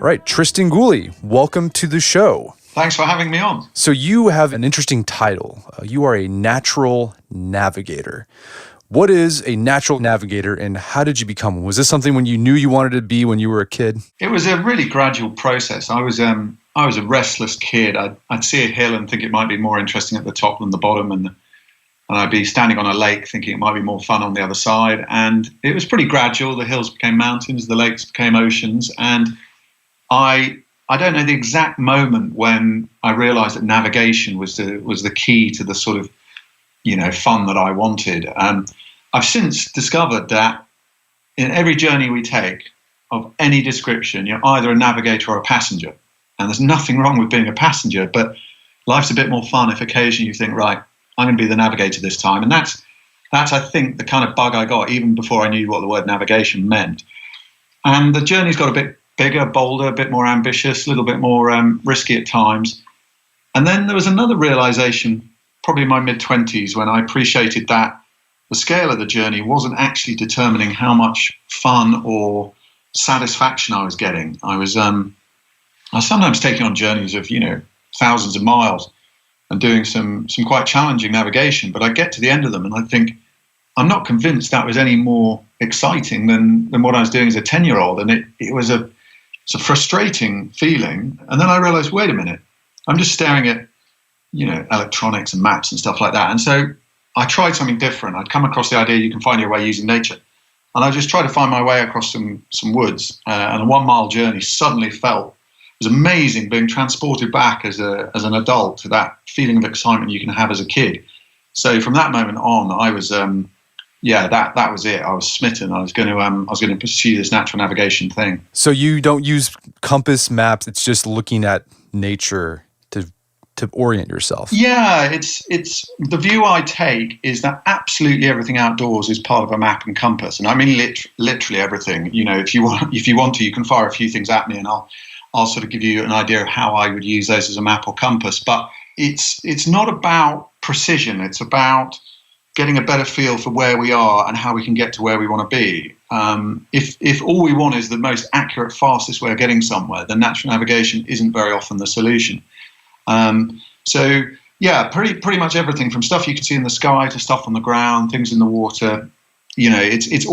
All right, Tristan Gooley, welcome to the show. Thanks for having me on. So you have an interesting title. You are a natural navigator. What is a natural navigator and how did you become one? Was this something when you knew you wanted to be when you were a kid? It was a really gradual process. I was a restless kid. I'd see a hill and think it might be more interesting at the top than the bottom, and I'd be standing on a lake thinking it might be more fun on the other side. And it was pretty gradual. The hills became mountains, the lakes became oceans, and I don't know the exact moment when I realized that navigation was the key to the sort of, fun that I wanted. I've since discovered that in every journey we take of any description, you're either a navigator or a passenger. And there's nothing wrong with being a passenger, but life's a bit more fun if occasionally you think, right, I'm going to be the navigator this time. And that's I think, the kind of bug I got even before I knew what the word navigation meant. And the journey's got a bit bigger, bolder, a bit more ambitious, a little bit more risky at times. And then there was another realization, probably in my mid-20s, when I appreciated that the scale of the journey wasn't actually determining how much fun or satisfaction I was getting. I was sometimes taking on journeys of, thousands of miles and doing some quite challenging navigation, but I get to the end of them and I think, I'm not convinced that was any more exciting than what I was doing as a 10-year-old. And it's a frustrating feeling. And then I realized, wait a minute, I'm just staring at, electronics and maps and stuff like that. And so I tried something different. I'd come across the idea you can find your way using nature. And I just tried to find my way across some woods. And a 1 mile journey suddenly it was amazing being transported back as an adult to that feeling of excitement you can have as a kid. So from that moment on, I was, that was it. I was smitten. I was going to pursue this natural navigation thing. So you don't use compass maps. It's just looking at nature to orient yourself. Yeah, it's the view I take is that absolutely everything outdoors is part of a map and compass, and I mean literally everything. If you want to, you can fire a few things at me, and I'll sort of give you an idea of how I would use those as a map or compass. But it's not about precision. It's about getting a better feel for where we are and how we can get to where we want to be. If all we want is the most accurate, fastest way of getting somewhere, then natural navigation isn't very often the solution. Pretty much everything from stuff you can see in the sky to stuff on the ground, things in the water. It's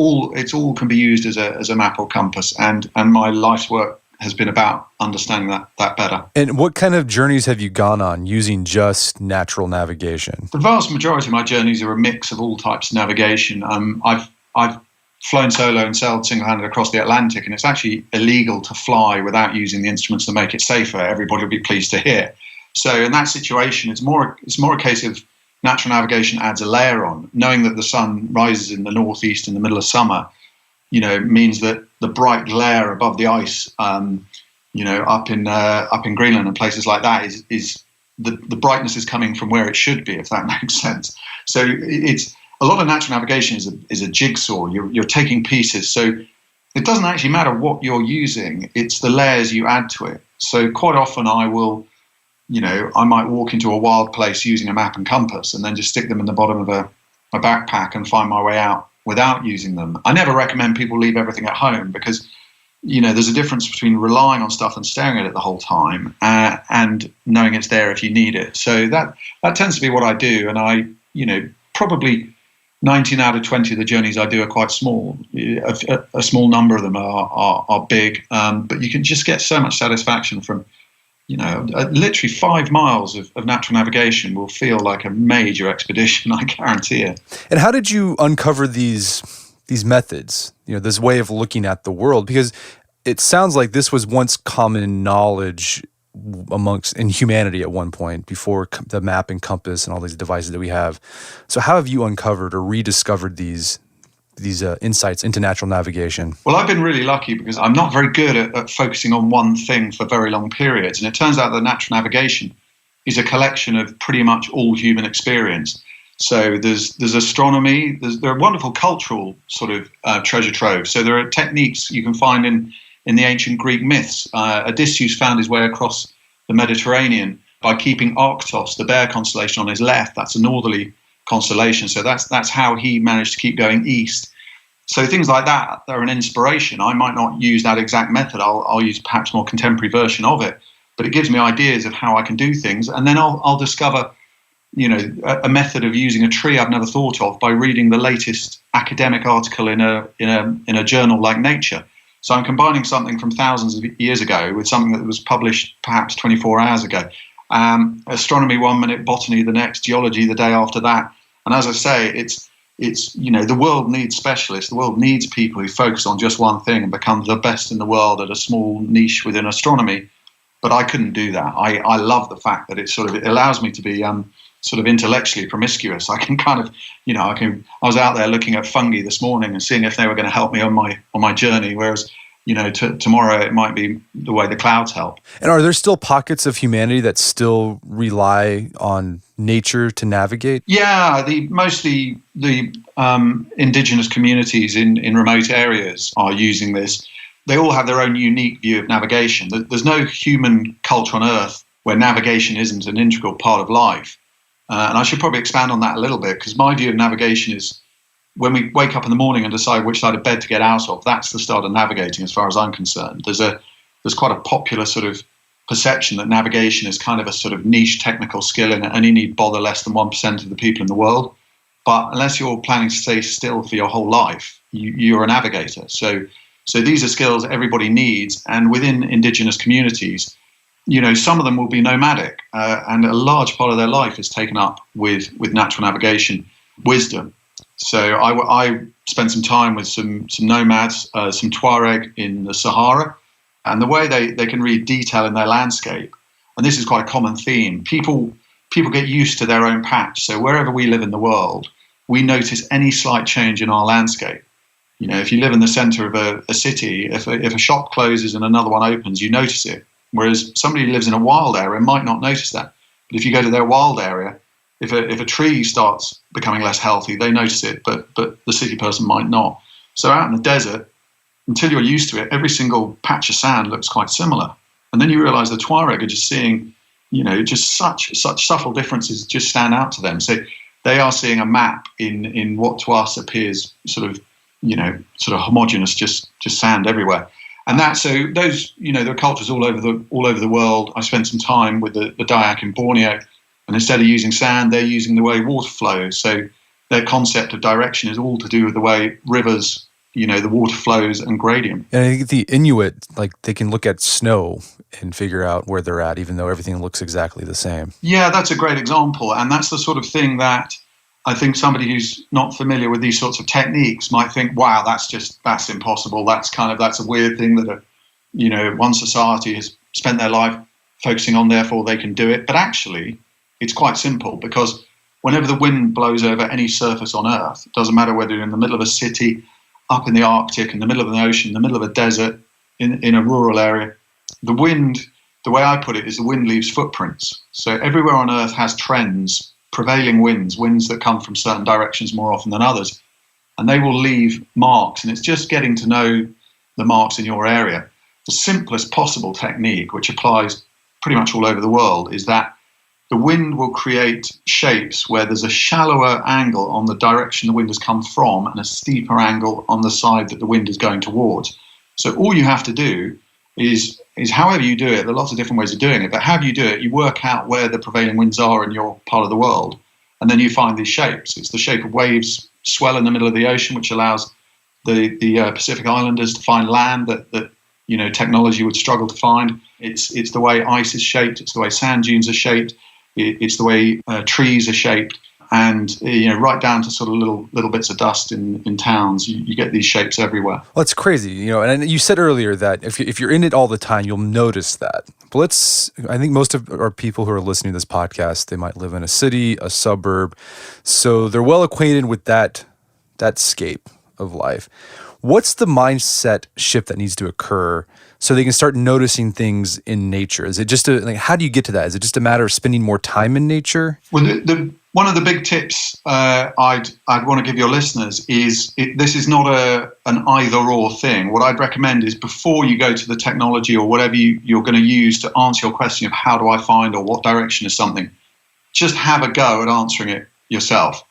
all can be used as a map or compass. And my life's work has been about understanding that better. And what kind of journeys have you gone on using just natural navigation? The vast majority of my journeys are a mix of all types of navigation. I've flown solo and sailed single-handed across the Atlantic, and it's actually illegal to fly without using the instruments to make it safer. Everybody will be pleased to hear. So in that situation, it's more a case of natural navigation adds a layer on, knowing that the sun rises in the northeast in the middle of summer. Means that the bright glare above the ice, up in Greenland and places like that is the brightness is coming from where it should be, if that makes sense. So it's a lot of natural navigation is a jigsaw. You're taking pieces, so it doesn't actually matter what you're using. It's the layers you add to it. So quite often I might walk into a wild place using a map and compass, and then just stick them in the bottom of a backpack and find my way out without using them. I never recommend people leave everything at home because, there's a difference between relying on stuff and staring at it the whole time and knowing it's there if you need it. So that tends to be what I do. And I, probably 19 out of 20 of the journeys I do are quite small. A small number of them are big, but you can just get so much satisfaction from, literally 5 miles of natural navigation will feel like a major expedition, I guarantee it. And how did you uncover these methods, this way of looking at the world? Because it sounds like this was once common knowledge in humanity at one point before the map and compass and all these devices that we have. So how have you uncovered or rediscovered these insights into natural navigation? Well, I've been really lucky because I'm not very good at focusing on one thing for very long periods. And it turns out that natural navigation is a collection of pretty much all human experience. So there's astronomy, there are wonderful cultural sort of treasure troves. So there are techniques you can find in the ancient Greek myths. Odysseus found his way across the Mediterranean by keeping Arctos, the bear constellation, on his left. That's a northerly constellation. So that's how he managed to keep going east. So things like that are an inspiration. I might not use that exact method. I'll use perhaps a more contemporary version of it, but it gives me ideas of how I can do things. And then I'll discover, a method of using a tree I've never thought of by reading the latest academic article in a journal like Nature. So I'm combining something from thousands of years ago with something that was published perhaps 24 hours ago. Astronomy 1 minute, botany the next, geology the day after that. And as I say, it's the world needs specialists. The world needs people who focus on just one thing and become the best in the world at a small niche within astronomy. But I couldn't do that. I love the fact that it allows me to be sort of intellectually promiscuous. I can kind of, I was out there looking at fungi this morning and seeing if they were going to help me on my journey. Whereas, tomorrow it might be the way the clouds help. And are there still pockets of humanity that still rely on nature to navigate? Yeah, mostly the indigenous communities in remote areas are using this. They all have their own unique view of navigation. There's no human culture on Earth where navigation isn't an integral part of life. And I should probably expand on that a little bit, because my view of navigation is when we wake up in the morning and decide which side of bed to get out of, that's the start of navigating as far as I'm concerned. There's quite a popular sort of perception that navigation is kind of a sort of niche technical skill and only need bother less than 1% of the people in the world. But unless you're planning to stay still for your whole life, you're a navigator. So these are skills everybody needs. And within indigenous communities, some of them will be nomadic, and a large part of their life is taken up with natural navigation wisdom. So I spent some time with some nomads, some Tuareg in the Sahara, and the way they can read detail in their landscape, and this is quite a common theme, people get used to their own patch. So wherever we live in the world, we notice any slight change in our landscape. If you live in the center of a city, if a shop closes and another one opens, you notice it. Whereas somebody who lives in a wild area might not notice that. But if you go to their wild area, if a tree starts becoming less healthy, they notice it, but the city person might not. So out in the desert, until you're used to it, every single patch of sand looks quite similar. And then you realize the Tuareg are just seeing, just such subtle differences just stand out to them. So they are seeing a map in what to us appears sort of homogeneous, just sand everywhere. And so those, there are cultures all over the world. I spent some time with the Dayak in Borneo, and instead of using sand, they're using the way water flows. So their concept of direction is all to do with the way rivers, the water flows and gradient. And I think the Inuit, they can look at snow and figure out where they're at, even though everything looks exactly the same. Yeah, that's a great example. And that's the sort of thing that I think somebody who's not familiar with these sorts of techniques might think, wow, that's impossible. That's a weird thing that one society has spent their life focusing on, therefore they can do it. But actually, it's quite simple, because whenever the wind blows over any surface on Earth, it doesn't matter whether you're in the middle of a city, up in the Arctic, in the middle of an ocean, in the middle of a desert, in a rural area, the wind, the way I put it, is the wind leaves footprints. So everywhere on Earth has trends, prevailing winds that come from certain directions more often than others, and they will leave marks, and it's just getting to know the marks in your area. The simplest possible technique, which applies pretty much all over the world, is that the wind will create shapes where there's a shallower angle on the direction the wind has come from and a steeper angle on the side that the wind is going towards. So all you have to do is however you do it, there are lots of different ways of doing it, but how do you do it? You work out where the prevailing winds are in your part of the world, and then you find these shapes. It's the shape of waves swell in the middle of the ocean, which allows the Pacific Islanders to find land that technology would struggle to find. It's the way ice is shaped. It's the way sand dunes are shaped. It's the way trees are shaped. And right down to sort of little bits of dust in towns, you get these shapes everywhere. Well, it's crazy, And you said earlier that if you're in it all the time, you'll notice that. But I think most of our people who are listening to this podcast, they might live in a city, a suburb, so they're well acquainted with that scape of life. What's the mindset shift that needs to occur so they can start noticing things in nature? Is it just how do you get to that? Is it just a matter of spending more time in nature? Well, one of the big tips I'd want to give your listeners is this is not an either-or thing. What I'd recommend is before you go to the technology or whatever you're going to use to answer your question of how do I find or what direction is something, just have a go at answering it yourself.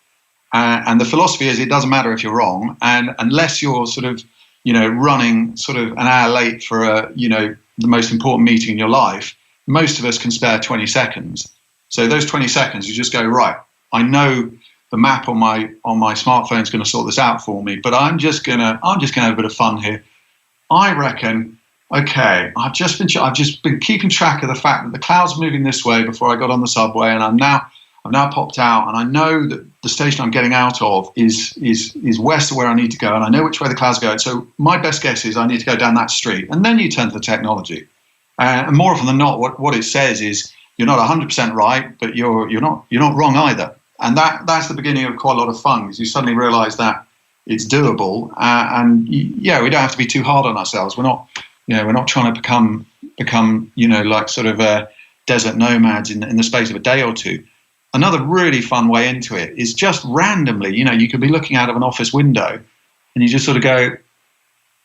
And the philosophy is it doesn't matter if you're wrong, and unless you're sort of, running sort of an hour late for the most important meeting in your life, most of us can spare 20 seconds. So those 20 seconds, you just go, right, I know the map on my smartphone is going to sort this out for me, but I'm just gonna have a bit of fun here. I reckon, okay, I've just been keeping track of the fact that the clouds are moving this way before I got on the subway, and I've now popped out, and I know that the station I'm getting out of is west of where I need to go, and I know which way the clouds go. So my best guess is I need to go down that street. And then you turn to the technology, and more often than not, what it says is you're not 100% right, but you're not wrong either. And that's the beginning of quite a lot of fun, because you suddenly realise that it's doable, and we don't have to be too hard on ourselves. We're not trying to become like sort of desert nomads in the space of a day or two. Another really fun way into it is just randomly, you could be looking out of an office window, and you just sort of go,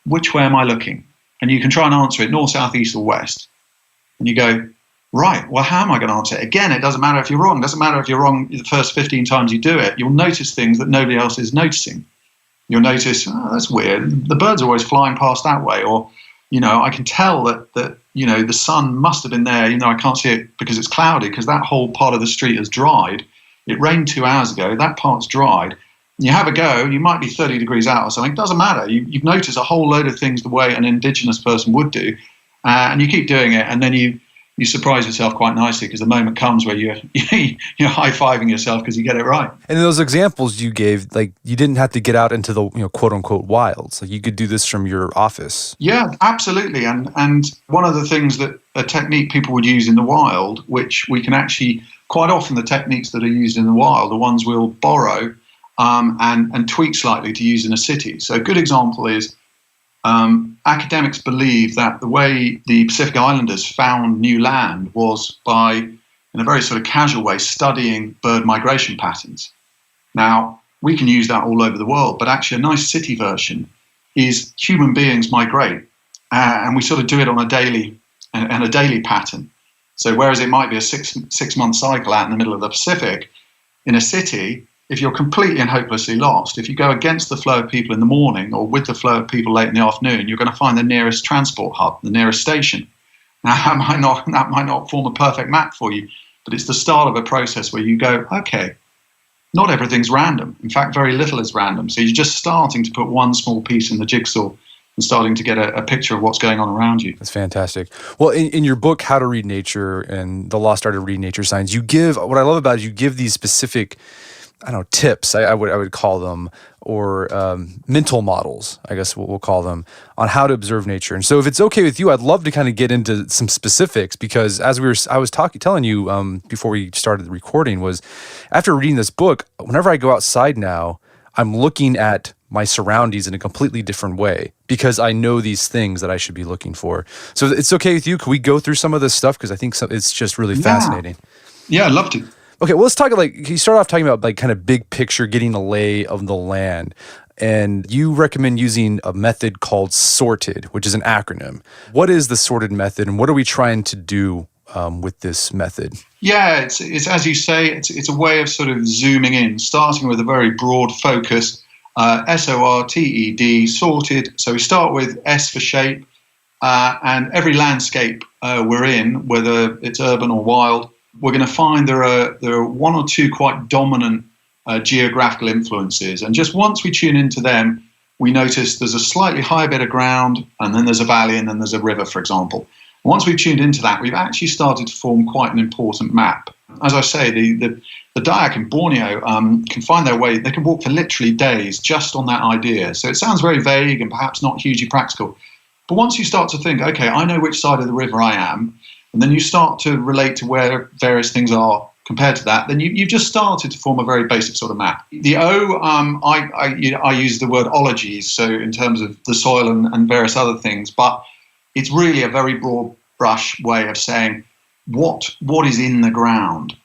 which way am I looking? And you can try and answer it north, south, east, or west. And you go, right, well, how am I going to answer it? Again, it doesn't matter if you're wrong. It doesn't matter if you're wrong the first 15 times you do it. You'll notice things that nobody else is noticing. You'll notice, oh, that's weird. The birds are always flying past that way. Or, I can tell that the sun must have been there. I can't see it because it's cloudy, because that whole part of the street has dried. It rained 2 hours ago. That part's dried. You have a go. You might be 30 degrees out or something. It doesn't matter. You've noticed a whole load of things the way an indigenous person would do. And you keep doing it. And then you surprise yourself quite nicely, because the moment comes where you're high-fiving yourself because you get it right. And in those examples you gave, like, you didn't have to get out into the quote-unquote wilds. Like, you could do this from your office. Yeah, absolutely. And one of the things that a technique people would use in the wild, which we can actually, quite often the techniques that are used in the wild are ones we'll borrow and tweak slightly to use in a city. So a good example is academics believe that the way the Pacific Islanders found new land was by, in a very sort of casual way, studying bird migration patterns. Now, we can use that all over the world, but actually a nice city version is human beings migrate, and we sort of do it on a daily pattern. So whereas it might be a six-month cycle out in the middle of the Pacific, in a city, if you're completely and hopelessly lost, if you go against the flow of people in the morning or with the flow of people late in the afternoon, you're going to find the nearest transport hub, the nearest station. Now, that might not form a perfect map for you, but it's the start of a process where you go, okay, not everything's random. In fact, very little is random. So you're just starting to put one small piece in the jigsaw and starting to get a picture of what's going on around you. That's fantastic. Well, in your book, How to Read Nature and The Lost Art of Reading Nature Signs, what I love about it is you give these specific, tips, I would call them, or mental models, I guess we'll call them, on how to observe nature. And so if it's okay with you, I'd love to kind of get into some specifics, because as I was telling you before we started the recording, was after reading this book, whenever I go outside now, I'm looking at my surroundings in a completely different way, because I know these things that I should be looking for. So it's okay with you? Can we go through some of this stuff? Because I think it's just really fascinating. Yeah, I'd love to. Okay, well, let's talk, you start off talking about kind of big picture, getting a lay of the land. And you recommend using a method called SORTED, which is an acronym. What is the SORTED method, and what are we trying to do with this method? Yeah, it's as you say, it's a way of sort of zooming in, starting with a very broad focus. SORTED, sorted. So we start with S for shape, and every landscape we're in, whether it's urban or wild, we're going to find there are one or two quite dominant geographical influences. And just once we tune into them, we notice there's a slightly higher bit of ground, and then there's a valley, and then there's a river, for example. Once we've tuned into that, we've actually started to form quite an important map. As I say, the Dayak in Borneo can find their way. They can walk for literally days just on that idea. So it sounds very vague and perhaps not hugely practical. But once you start to think, okay, I know which side of the river I am, and then you start to relate to where various things are compared to that, then you've just started to form a very basic sort of map. The O, I use the word ologies, so in terms of the soil and various other things, but it's really a very broad brush way of saying what is in the ground.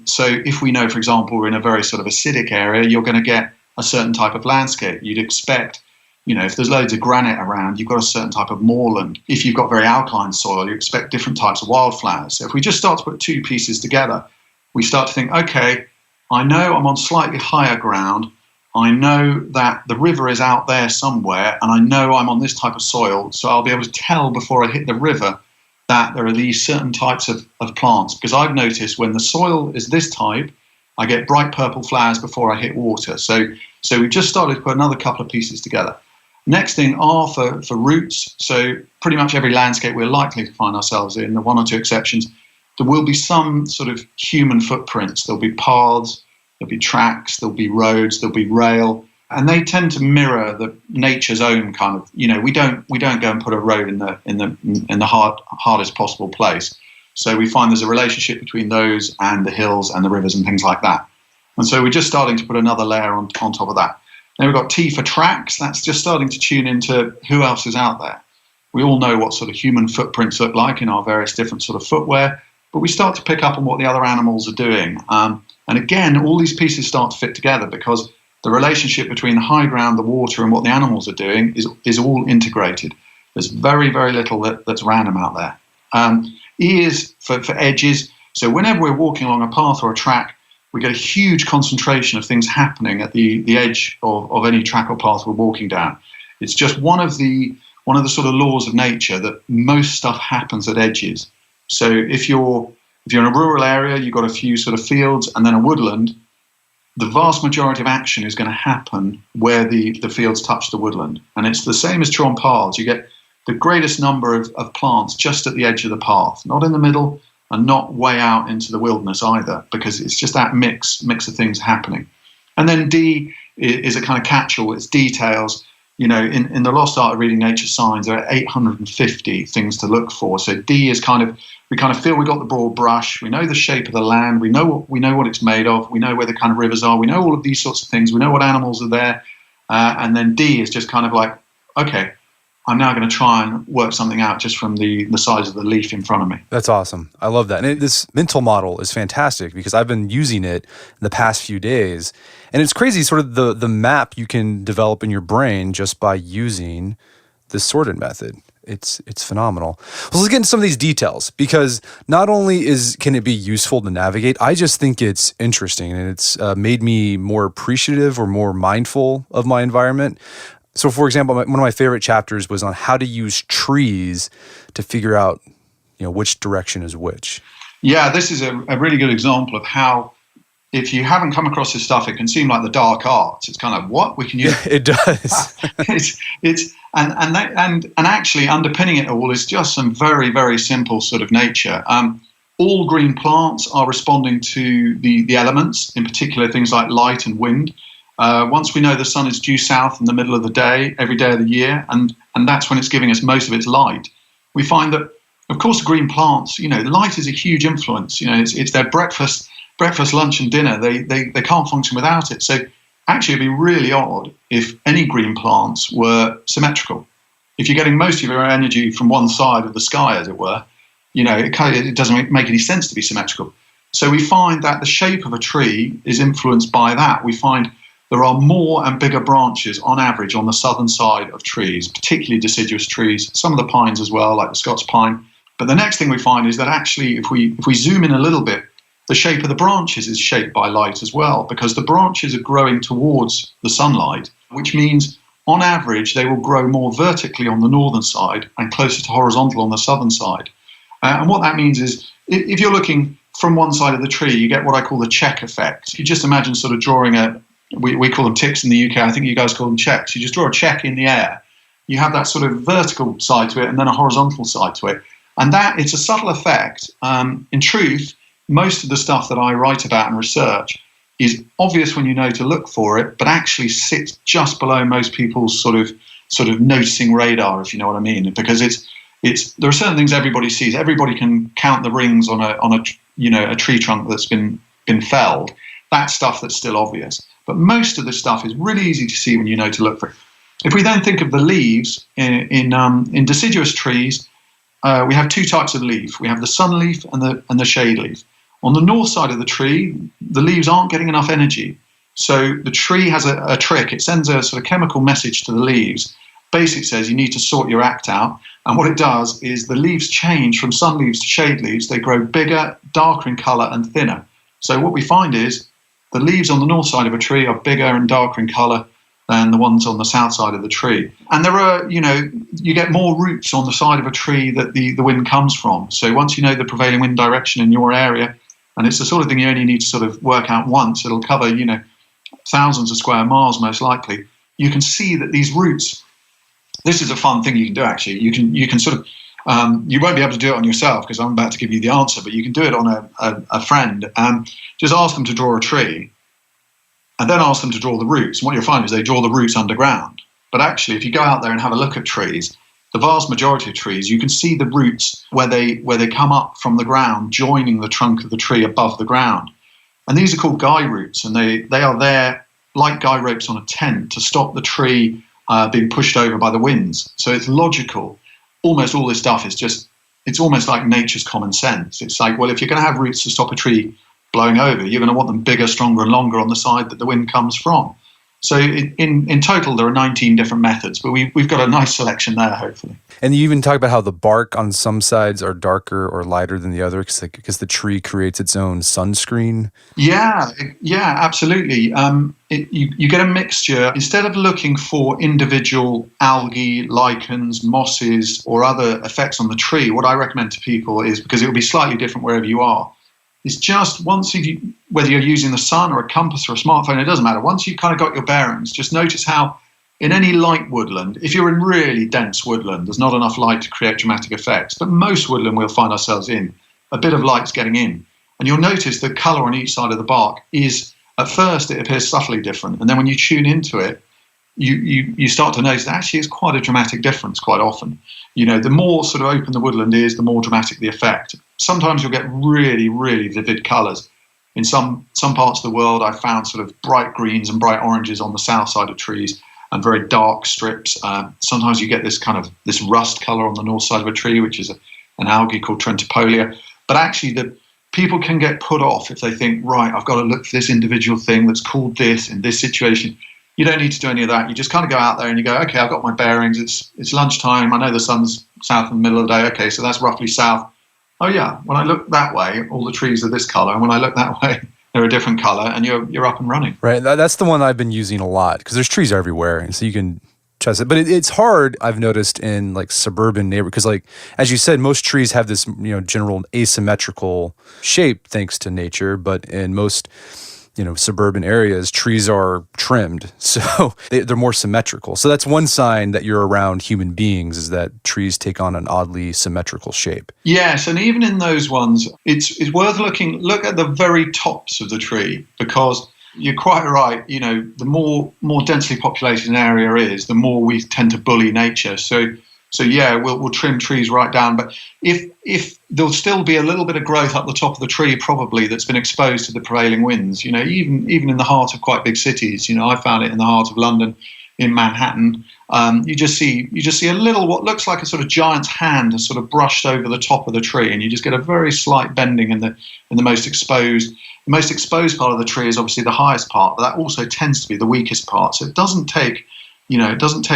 So if we know, for example, we're in a very sort of acidic area, you're going to get a certain type of landscape. You'd expect, if there's loads of granite around, you've got a certain type of moorland. If you've got very alkaline soil, you expect different types of wildflowers. So if we just start to put two pieces together, we start to think, okay, I know I'm on slightly higher ground. I know that the river is out there somewhere, and I know I'm on this type of soil, so I'll be able to tell before I hit the river that there are these certain types of plants. Because I've noticed when the soil is this type, I get bright purple flowers before I hit water. So we've just started to put another couple of pieces together. Next thing are for roots. So pretty much every landscape we're likely to find ourselves in, the one or two exceptions, there will be some sort of human footprints. There'll be paths, there'll be tracks, there'll be roads, there'll be rail, and they tend to mirror the nature's own kind of. We don't go and put a road in the hardest possible place. So we find there's a relationship between those and the hills and the rivers and things like that. And so we're just starting to put another layer on top of that. Then we've got T for tracks. That's just starting to tune into who else is out there. We all know what sort of human footprints look like in our various different sort of footwear, but we start to pick up on what the other animals are doing. And again, all these pieces start to fit together because the relationship between the high ground, the water, and what the animals are doing is all integrated. There's very, very little that's random out there. E is for edges. So whenever we're walking along a path or a track, we get a huge concentration of things happening at the edge of any track or path we're walking down. It's just one of the sort of laws of nature that most stuff happens at edges. So if you're in a rural area, you've got a few sort of fields and then a woodland, the vast majority of action is going to happen where the fields touch the woodland. And it's the same as true on paths. You get the greatest number of plants just at the edge of the path, not in the middle and not way out into the wilderness either, because it's just that mix of things happening. And then D is a kind of catch-all. It's details. In the Lost Art of Reading Nature Signs, there are 850 things to look for. So D is we kind of feel we got the broad brush. We know the shape of the land. We know what it's made of. We know where the kind of rivers are. We know all of these sorts of things. We know what animals are there. And then D is just kind of like, okay, I'm now going to try and work something out just from the size of the leaf in front of me. That's awesome. I love that. And this mental model is fantastic because I've been using it in the past few days. And it's crazy sort of the map you can develop in your brain just by using this sorted method. It's phenomenal. Well, let's get into some of these details because not only can it be useful to navigate, I just think it's interesting and it's made me more appreciative or more mindful of my environment. So, for example, one of my favorite chapters was on how to use trees to figure out, which direction is which. Yeah, this is a really good example of how, if you haven't come across this stuff, it can seem like the dark arts. It's kind of what we can use. Yeah, it does. and actually underpinning it all is just some very, very simple sort of nature. All green plants are responding to the elements, in particular things like light and wind. Once we know the sun is due south in the middle of the day, every day of the year, and that's when it's giving us most of its light, we find that, of course, green plants, light is a huge influence. It's their breakfast, lunch, and dinner. They can't function without it. So actually, it'd be really odd if any green plants were symmetrical. If you're getting most of your energy from one side of the sky, as it were, it doesn't make any sense to be symmetrical. So we find that the shape of a tree is influenced by that. We find there are more and bigger branches on average on the southern side of trees, particularly deciduous trees, some of the pines as well, like the Scots pine. But the next thing we find is that actually, if we zoom in a little bit, the shape of the branches is shaped by light as well, because the branches are growing towards the sunlight, which means on average they will grow more vertically on the northern side and closer to horizontal on the southern side. And what that means is, if you're looking from one side of the tree, you get what I call the check effect. You just imagine sort of drawing we call them ticks in the UK. I think you guys call them checks. You just draw a check in the air. You have that sort of vertical side to it and then a horizontal side to it. And it's a subtle effect. In truth, most of the stuff that I write about and research is obvious when you know to look for it, but actually sits just below most people's sort of noticing radar, if you know what I mean. Because there are certain things everybody sees. Everybody can count the rings on a tree trunk that's been felled. That's stuff that's still obvious. But most of the stuff is really easy to see when you know to look for it. If we then think of the leaves in deciduous trees, we have two types of leaf. We have the sun leaf and the shade leaf. On the north side of the tree, the leaves aren't getting enough energy. So the tree has a trick. It sends a sort of chemical message to the leaves. Basically says you need to sort your act out. And what it does is the leaves change from sun leaves to shade leaves. They grow bigger, darker in color, and thinner. So what we find is the leaves on the north side of a tree are bigger and darker in colour than the ones on the south side of the tree. And there are, you get more roots on the side of a tree that the wind comes from. So once you know the prevailing wind direction in your area, and it's the sort of thing you only need to sort of work out once, it'll cover, thousands of square miles most likely, you can see that these roots, this is a fun thing you can do actually. You can sort of, you won't be able to do it on yourself because I'm about to give you the answer, but you can do it on a friend. Just ask them to draw a tree, and then ask them to draw the roots. And what you'll find is they draw the roots underground. But actually, if you go out there and have a look at trees, the vast majority of trees, you can see the roots where they come up from the ground, joining the trunk of the tree above the ground. And these are called guy roots, and they are there like guy ropes on a tent to stop the tree being pushed over by the winds. So it's logical. Almost all this stuff is it's almost like nature's common sense. It's like, well, if you're going to have roots to stop a tree blowing over, you're going to want them bigger, stronger, and longer on the side that the wind comes from. So in total, there are 19 different methods, but we've got a nice selection there, hopefully. And you even talk about how the bark on some sides are darker or lighter than the other because the tree creates its own sunscreen. Yeah, absolutely. You get a mixture. Instead of looking for individual algae, lichens, mosses, or other effects on the tree, what I recommend to people is, because it will be slightly different wherever you are, is just once whether you're using the sun or a compass or a smartphone, it doesn't matter. Once you've kind of got your bearings, just notice how in any light woodland, if you're in really dense woodland, there's not enough light to create dramatic effects. But most woodland we'll find ourselves in, a bit of light's getting in. And you'll notice the colour on each side of the bark is, at first, it appears subtly different. And then when you tune into it, you start to notice that actually it's quite a dramatic difference quite often. The more sort of open the woodland is, the more dramatic the effect. Sometimes you'll get really, really vivid colours. In some parts of the world, I've found sort of bright greens and bright oranges on the south side of trees and very dark strips. Sometimes you get this rust colour on the north side of a tree, which is an algae called Trentipolia. But actually, the people can get put off if they think, right, I've got to look for this individual thing that's called this in this situation. You don't need to do any of that. You just kind of go out there and you go, okay, I've got my bearings. It's lunchtime. I know the sun's south in the middle of the day. Okay, so that's roughly south. Oh yeah, when I look that way, all the trees are this colour, and when I look that way, they're a different colour, and you're up and running. Right, that's the one I've been using a lot because there's trees everywhere, and so you can test it. But it's hard, I've noticed, in like suburban neighborhoods because, like as you said, most trees have this general asymmetrical shape thanks to nature, but in most suburban areas, trees are trimmed, so they're more symmetrical. So that's one sign that you're around human beings, is that trees take on an oddly symmetrical shape. Yes, and even in those ones, it's worth look at the very tops of the tree, because you're quite right. The more densely populated an area is, the more we tend to bully nature. So yeah, we'll trim trees right down. But if there'll still be a little bit of growth up the top of the tree, probably, that's been exposed to the prevailing winds. Even in the heart of quite big cities. I found it in the heart of London, in Manhattan. You just see a little, what looks like a sort of giant's hand has sort of brushed over the top of the tree, and you just get a very slight bending in the most exposed. The most exposed part of the tree is obviously the highest part, but that also tends to be the weakest part. So it doesn't take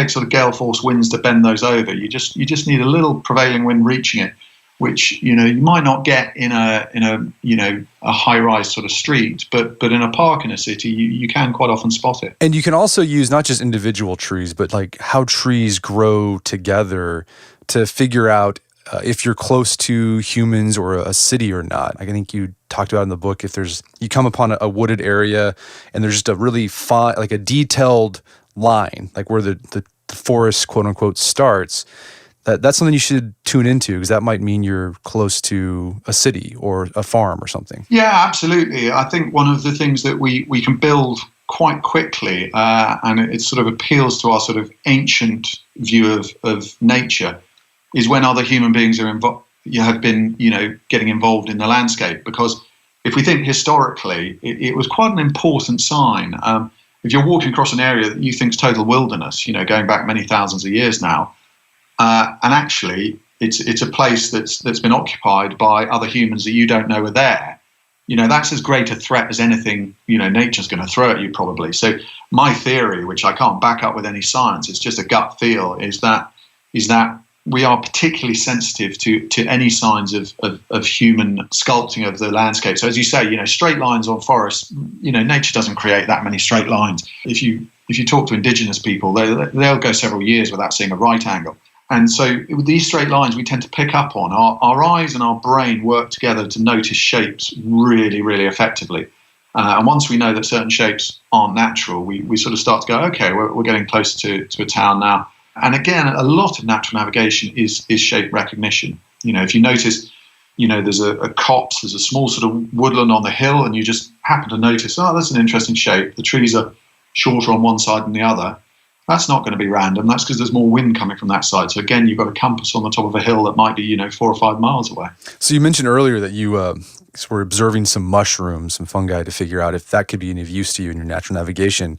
sort of gale force winds to bend those over. You just need a little prevailing wind reaching it, which you might not get in a high rise sort of street, but in a park in a city, you can quite often spot it. And you can also use not just individual trees, but like how trees grow together to figure out if you're close to humans or a city or not. I think you talked about in the book, if you come upon a wooded area and there's just a really fine, like a detailed line, like where the forest, quote unquote, starts, that's something you should tune into, because that might mean you're close to a city or a farm or something. Yeah, absolutely. I think one of the things that we can build quite quickly, and it sort of appeals to our sort of ancient view of nature, is when other human beings have been getting involved in the landscape. Because if we think historically, it was quite an important sign. If you're walking across an area that you think is total wilderness, going back many thousands of years now, and actually it's a place that's been occupied by other humans that you don't know are there, that's as great a threat as anything nature's going to throw at you, probably. So my theory, which I can't back up with any science, it's just a gut feel, is that we are particularly sensitive to any signs of human sculpting of the landscape. So as you say, straight lines on forests, nature doesn't create that many straight lines. If you talk to indigenous people, they'll go several years without seeing a right angle. And so with these straight lines we tend to pick up on. Our eyes and our brain work together to notice shapes really, really effectively. And once we know that certain shapes aren't natural, we sort of start to go, okay, we're getting close to a town now. And again, a lot of natural navigation is shape recognition. If you notice, there's a copse, there's a small sort of woodland on the hill, and you just happen to notice, oh, that's an interesting shape. The trees are shorter on one side than the other. That's not going to be random. That's because there's more wind coming from that side. So again, you've got a compass on the top of a hill that might be, 4 or 5 miles away. So you mentioned earlier that you were observing some mushrooms, some fungi, to figure out if that could be any of use to you in your natural navigation.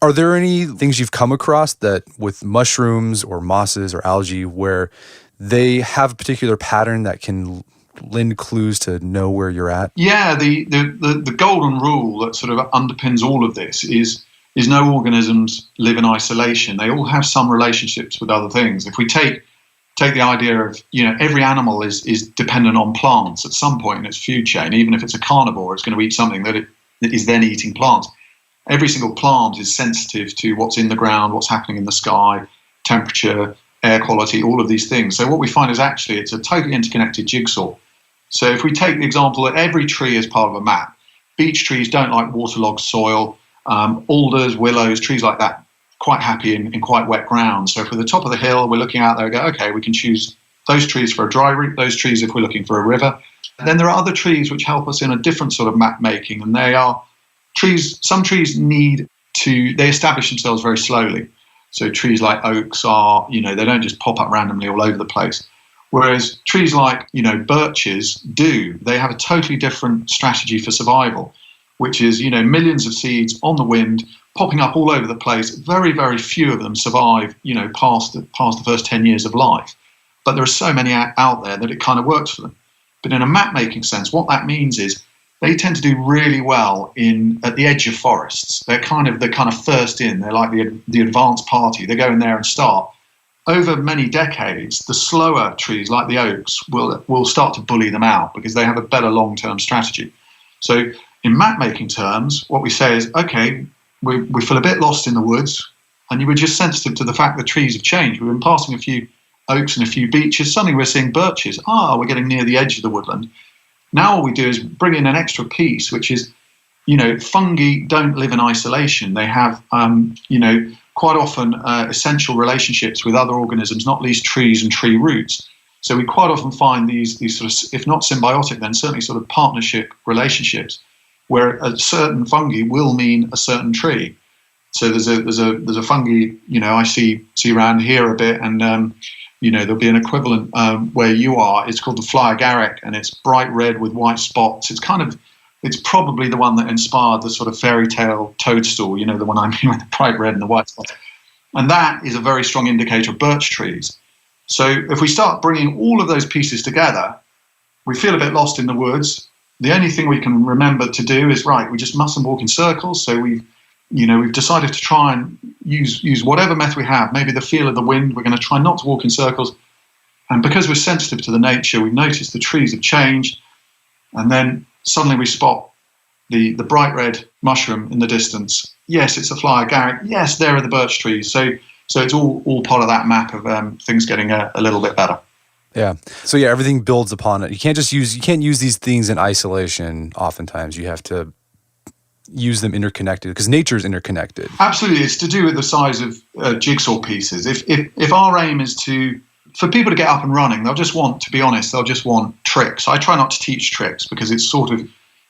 Are there any things you've come across that with mushrooms or mosses or algae where they have a particular pattern that can lend clues to know where you're at? Yeah, the golden rule that sort of underpins all of this is no organisms live in isolation. They all have some relationships with other things. If we take the idea of, every animal is dependent on plants at some point in its food chain. Even if it's a carnivore, it's going to eat something that is then eating plants. Every single plant is sensitive to what's in the ground, what's happening in the sky, temperature, air quality, all of these things. So what we find is actually it's a totally interconnected jigsaw. So if we take the example that every tree is part of a map, beech trees don't like waterlogged soil, alders, willows, trees like that, quite happy in quite wet ground. So if we're at the top of the hill, we're looking out there and go, okay, we can choose those trees for a dry route, those trees if we're looking for a river. And then there are other trees which help us in a different sort of map making, and they are trees. Some trees they establish themselves very slowly. So trees like oaks are, they don't just pop up randomly all over the place. Whereas trees like, birches do. They have a totally different strategy for survival, which is, millions of seeds on the wind, popping up all over the place. Very, very few of them survive, past the first 10 years of life. But there are so many out there that it kind of works for them. But in a map-making sense, what that means is they tend to do really well at the edge of forests. They're kind of first in. They're like the advanced party. They go in there and start. Over many decades, the slower trees like the oaks will start to bully them out because they have a better long-term strategy. So in map-making terms, what we say is, okay, we feel a bit lost in the woods, and you were just sensitive to the fact that trees have changed. We've been passing a few oaks and a few beeches. Suddenly we're seeing birches. We're getting near the edge of the woodland. Now all we do is bring in an extra piece, which is, fungi don't live in isolation. They have, quite often essential relationships with other organisms, not least trees and tree roots. So we quite often find these sort of, if not symbiotic, then certainly sort of partnership relationships, where a certain fungi will mean a certain tree. So there's a fungi, I see around here a bit, and there'll be an equivalent where you are. It's called the Fly Agaric, and it's bright red with white spots. It's probably the one that inspired the sort of fairy tale toadstool, the one I mean with the bright red and the white spots. And that is a very strong indicator of birch trees. So if we start bringing all of those pieces together, we feel a bit lost in the woods. The only thing we can remember to do is, we just mustn't walk in circles. So we've decided to try and use whatever method we have, maybe the feel of the wind. We're going to try not to walk in circles. And because we're sensitive to the nature, we've noticed the trees have changed. And then suddenly we spot the bright red mushroom in the distance. Yes, it's a Fly Agaric. Yes, there are the birch trees. So it's all part of that map of things getting a little bit better. Yeah. So yeah, everything builds upon it. You can't use these things in isolation. Oftentimes, you have to use them interconnected because nature is interconnected. Absolutely, it's to do with the size of jigsaw pieces. If our aim is for people to get up and running, they'll just want tricks. I try not to teach tricks because it's sort of,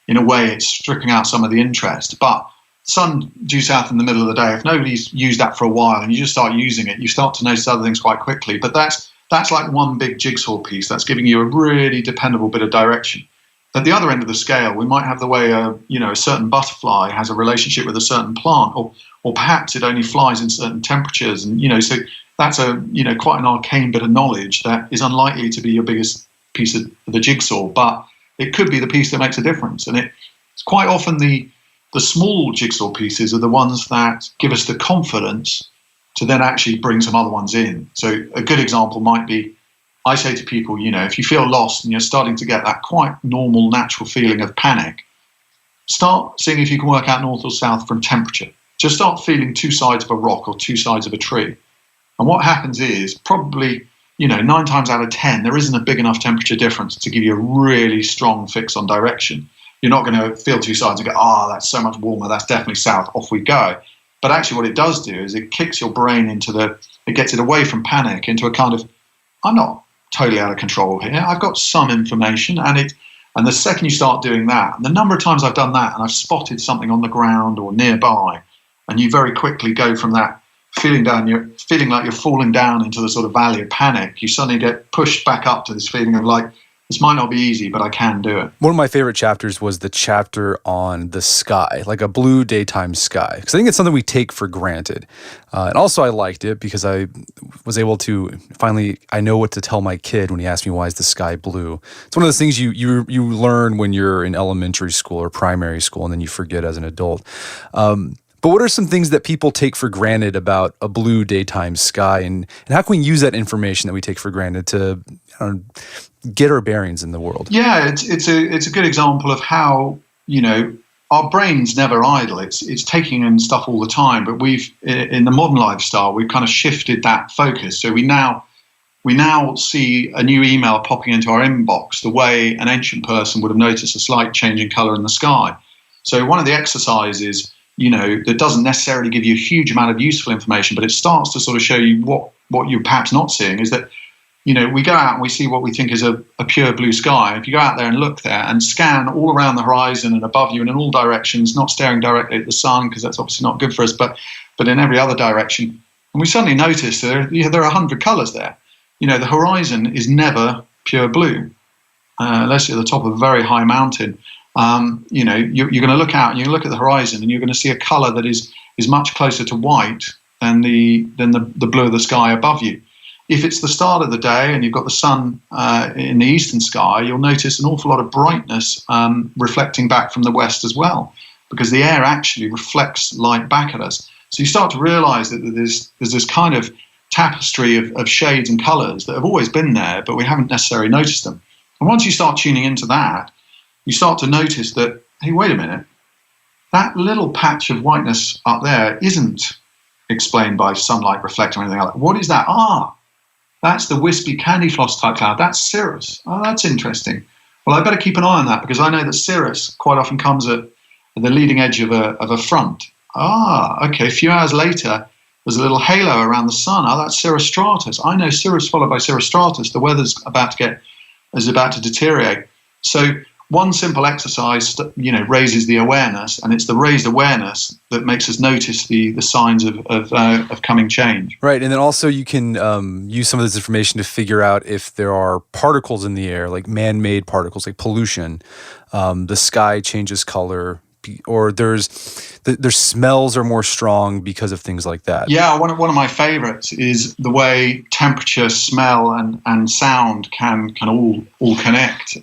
in a way, it's stripping out some of the interest. But sun due south in the middle of the day, if nobody's used that for a while and you just start using it, you start to notice other things quite quickly. But that's like one big jigsaw piece that's giving you a really dependable bit of direction. At the other end of the scale, we might have the way a certain butterfly has a relationship with a certain plant, or perhaps it only flies in certain temperatures, and so that's quite an arcane bit of knowledge that is unlikely to be your biggest piece of the jigsaw, but it could be the piece that makes a difference. And it's quite often the small jigsaw pieces are the ones that give us the confidence to then actually bring some other ones in. So a good example might be, I say to people, if you feel lost and you're starting to get that quite normal, natural feeling of panic, start seeing if you can work out north or south from temperature. Just start feeling two sides of a rock or two sides of a tree. And what happens is probably, 9 times out of 10, there isn't a big enough temperature difference to give you a really strong fix on direction. You're not going to feel two sides and go, that's so much warmer, that's definitely south, off we go. But actually what it does do is it kicks your brain it gets it away from panic into a kind of, I'm not totally out of control here. I've got some information, and the second you start doing that, and the number of times I've done that and I've spotted something on the ground or nearby, and you very quickly go from that feeling like you're falling down into the sort of valley of panic, you suddenly get pushed back up to this feeling of like, this might not be easy, but I can do it. One of my favorite chapters was the chapter on the sky, like a blue daytime sky, because I think it's something we take for granted. And also I liked it because I was able to finally, I know what to tell my kid when he asks me, why is the sky blue? It's one of those things you learn when you're in elementary school or primary school, and then you forget as an adult. But what are some things that people take for granted about a blue daytime sky, and how can we use that information that we take for granted to get our bearings in the world? Yeah, it's a good example of how, our brain's never idle. It's taking in stuff all the time, but in the modern lifestyle, we've kind of shifted that focus. So we now see a new email popping into our inbox the way an ancient person would have noticed a slight change in color in the sky. So one of the exercises, that doesn't necessarily give you a huge amount of useful information, but it starts to sort of show you what you're perhaps not seeing, is that, we go out and we see what we think is a pure blue sky. If you go out there and look there and scan all around the horizon and above you and in all directions, not staring directly at the sun, because that's obviously not good for us, but in every other direction, and we suddenly notice there are 100 colors there. The horizon is never pure blue. Unless you're at the top of a very high mountain, you're going to look out and you look at the horizon and you're going to see a color that is much closer to white than the blue of the sky above you. If it's the start of the day and you've got the sun in the eastern sky, you'll notice an awful lot of brightness reflecting back from the west as well, because the air actually reflects light back at us. So you start to realize that there's this kind of tapestry of shades and colors that have always been there, but we haven't necessarily noticed them. And once you start tuning into that, you start to notice that, hey, wait a minute, that little patch of whiteness up there isn't explained by sunlight reflecting or anything like that. What is that? That's the wispy candy floss type cloud. That's cirrus. Oh, that's interesting. Well, I better keep an eye on that, because I know that cirrus quite often comes at the leading edge of a front. Okay. A few hours later, there's a little halo around the sun. That's cirrus stratus. I know cirrus followed by cirrus stratus. The weather's about to deteriorate. So one simple exercise, raises the awareness, and it's the raised awareness that makes us notice the signs of coming change. Right, and then also you can use some of this information to figure out if there are particles in the air, like man-made particles, like pollution. The sky changes color, or their smells are more strong because of things like that. Yeah, one of my favorites is the way temperature, smell, and sound can all connect.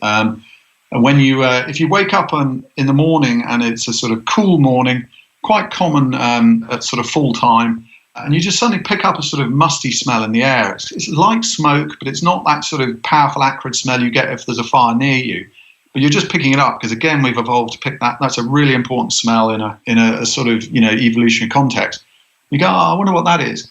And when if you wake up in the morning and it's a sort of cool morning, quite common at sort of full time, and you just suddenly pick up a sort of musty smell in the air. It's light smoke, but it's not that sort of powerful acrid smell you get if there's a fire near you. But you're just picking it up because, again, we've evolved to pick that. That's a really important smell in a sort of evolutionary context. You go, I wonder what that is.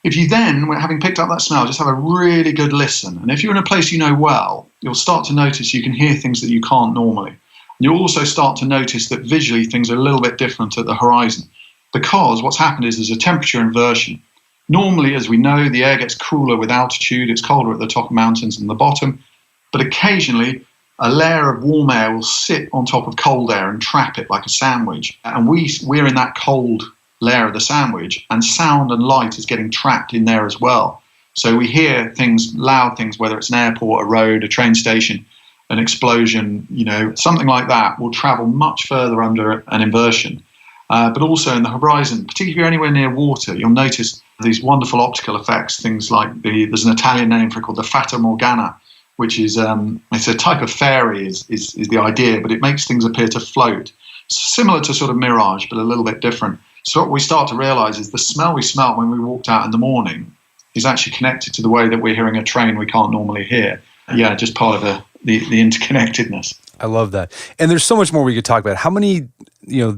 If you then, having picked up that smell, just have a really good listen. And if you're in a place you know well, you'll start to notice you can hear things that you can't normally. And you'll also start to notice that visually things are a little bit different at the horizon, because what's happened is there's a temperature inversion. Normally, as we know, the air gets cooler with altitude. It's colder at the top of mountains than the bottom. But occasionally, a layer of warm air will sit on top of cold air and trap it like a sandwich. And we're in that cold layer of the sandwich, and sound and light is getting trapped in there as well. So we hear things, loud things, whether it's an airport, a road, a train station, an explosion, something like that will travel much further under an inversion. But also in the horizon, particularly if you're anywhere near water, you'll notice these wonderful optical effects, things like there's an Italian name for it called the Fata Morgana, which is it's a type of fairy is the idea, but it makes things appear to float. Similar to sort of mirage, but a little bit different. So what we start to realize is the smell we smelt when we walked out in the morning is actually connected to the way that we're hearing a train we can't normally hear. Yeah, just part of the interconnectedness. I love that. And there's so much more we could talk about. How many,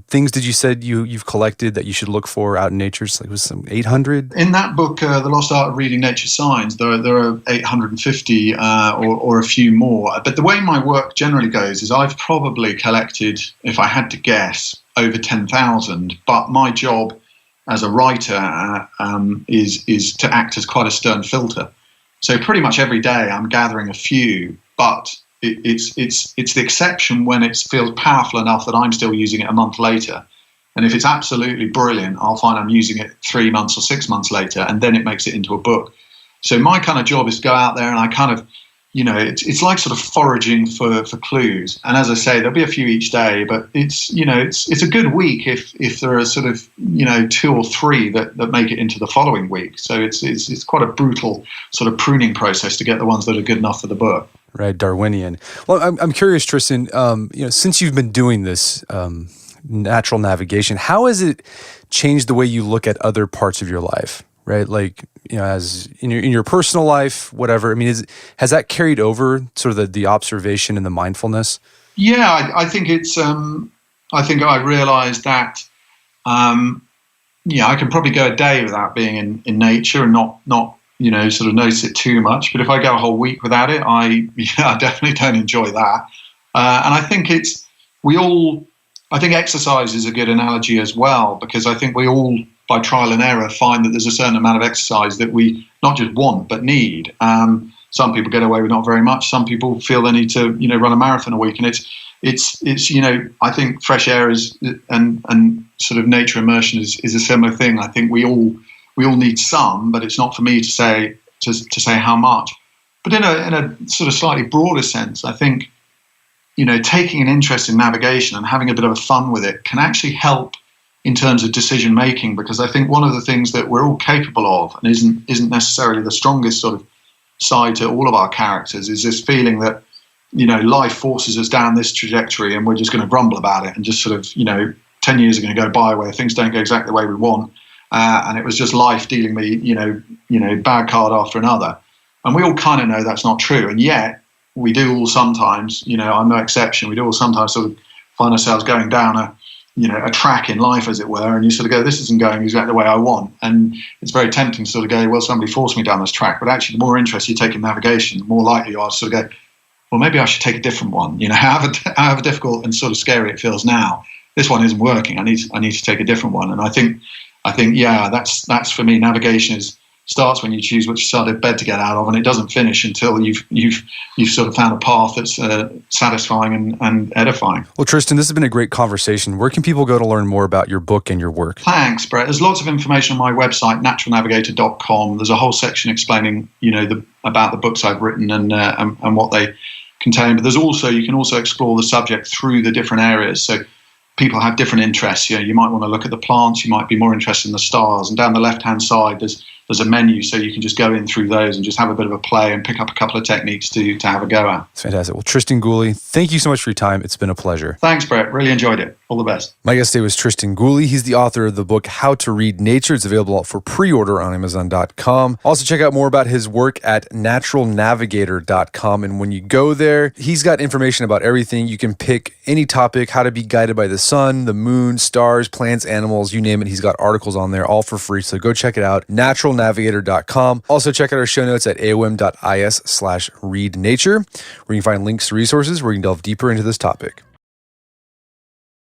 things did you said you've collected that you should look for out in nature? It's like, was some 800? In that book, The Lost Art of Reading Nature Signs, there are 850 or a few more. But the way my work generally goes is I've probably collected, if I had to guess, over 10,000. But my job as a writer is to act as quite a stern filter. So pretty much every day I'm gathering a few, but it's the exception when it feels powerful enough that I'm still using it a month later. And if it's absolutely brilliant, I'll find I'm using it 3 months or 6 months later, and then it makes it into a book. So my kind of job is to go out there and I kind of, it's like sort of foraging for clues. And as I say, there'll be a few each day, but it's a good week if there are sort of, 2 or 3 that make it into the following week. So it's quite a brutal sort of pruning process to get the ones that are good enough for the book. Right, Darwinian. Well, I'm curious, Tristan, since you've been doing this natural navigation, how has it changed the way you look at other parts of your life? Right, like as in your personal life, whatever. I mean, has that carried over sort of the observation and the mindfulness? Yeah, I think it's. I think I realised that. I can probably go a day without being in nature and not sort of notice it too much. But if I go a whole week without it, I definitely don't enjoy that. And I think I think exercise is a good analogy as well, because I think we all, by trial and error, find that there's a certain amount of exercise that we not just want but need. Some people get away with not very much. Some people feel they need to run a marathon a week, and it's I think fresh air is and sort of nature immersion is a similar thing. I think we all need some, but it's not for me to say how much. But in a sort of slightly broader sense, I think taking an interest in navigation and having a bit of a fun with it can actually help in terms of decision making, because I think one of the things that we're all capable of and isn't necessarily the strongest sort of side to all of our characters is this feeling that life forces us down this trajectory and we're just going to grumble about it and just sort of 10 years are going to go by where things don't go exactly the way we want, and it was just life dealing me bad card after another. And we all kind of know that's not true, and yet we do all sometimes, I'm no exception, we do all sometimes sort of find ourselves going down a track in life, as it were, and you sort of go, this isn't going exactly the way I want. And it's very tempting to sort of go, well, somebody forced me down this track. But actually, the more interest you take in navigation, the more likely you are to sort of go, well, maybe I should take a different one. However difficult and sort of scary it feels now, this one isn't working. I need to take a different one. And I think, yeah, that's for me, navigation starts when you choose which side of bed to get out of, and it doesn't finish until you've sort of found a path that's satisfying and edifying. Well, Tristan, this has been a great conversation. Where can people go to learn more about your book and your work? Thanks, Brett. There's lots of information on my website, naturalnavigator.com. There's a whole section explaining, about the books I've written and what they contain. But you can also explore the subject through the different areas. So people have different interests. You might want to look at the plants. You might be more interested in the stars. And down the left-hand side, there's a menu, so you can just go in through those and just have a bit of a play and pick up a couple of techniques to have a go at. It's fantastic. Well, Tristan Gooley, thank you so much for your time. It's been a pleasure. Thanks, Brett. Really enjoyed it. All the best. My guest today was Tristan Gooley. He's the author of the book, How to Read Nature. It's available for pre-order on Amazon.com. Also, check out more about his work at naturalnavigator.com. And when you go there, he's got information about everything. You can pick any topic, how to be guided by the sun, the moon, stars, plants, animals, you name it. He's got articles on there, all for free. So go check it out, naturalnavigator.com. Also, check out our show notes at aom.is/readnature, where you can find links to resources where you can delve deeper into this topic.